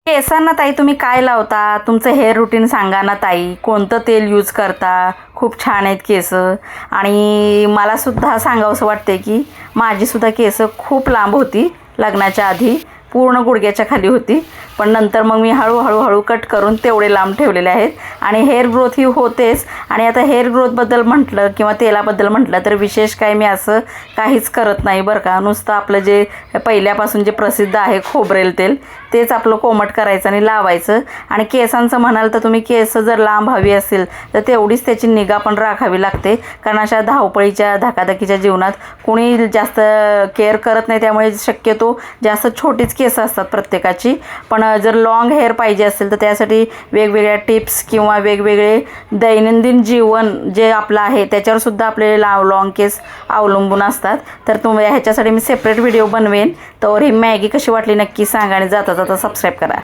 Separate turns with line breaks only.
केसांना ताई तुम्ही काय लावता? तुमचं हेअर रुटीन सांगा ना ताई. कोणतं तेल यूज करता? खूप छान आहेत केस. आणि मला सुद्धा सांगावंसं वाटते की माझी सुद्धा केस खूप लांब होती लग्नाच्या आधी, पूर्ण गुडघ्याच्या खाली होती. पण नंतर मग मी हळूहळू कट करून तेवढे लांब ठेवलेले आहेत. आणि हेअर ग्रोथ ही होतेच. आणि आता हेअर ग्रोथबद्दल म्हटलं किंवा तेलाबद्दल म्हटलं तर विशेष काय मी असं काहीच करत नाही बरं का. नुसतं आपलं जे पहिल्यापासून जे प्रसिद्ध आहे खोबरेल तेल, तेच आपलं कोमट करायचं आणि लावायचं. आणि केसांचं म्हणाल तर तुम्ही केस जर लांब हवी असेल तर तेवढीच त्याची निगा पण राखावी लागते. कारण अशा धावपळीच्या धकाधकीच्या जीवनात कोणी जास्त केअर करत नाही, त्यामुळे शक्यतो जास्त छोटीच केस असतात प्रत्येकाची. पण जर लॉंग हेअर पाहिजे असेल तर त्यासाठी वेगवेगळ्या टिप्स किंवा वेगवेगळे दैनंदिन जीवन जे आपलं आहे त्याच्यावर सुद्धा आपले लॉंग केस अवलंबून असतात. तर तुम्ही ह्याच्यासाठी मी सेपरेट व्हिडिओ बनवेन. तर ही मॅगी कशी वाटली नक्की सांगा आणि जाता जाता सबस्क्राईब करा.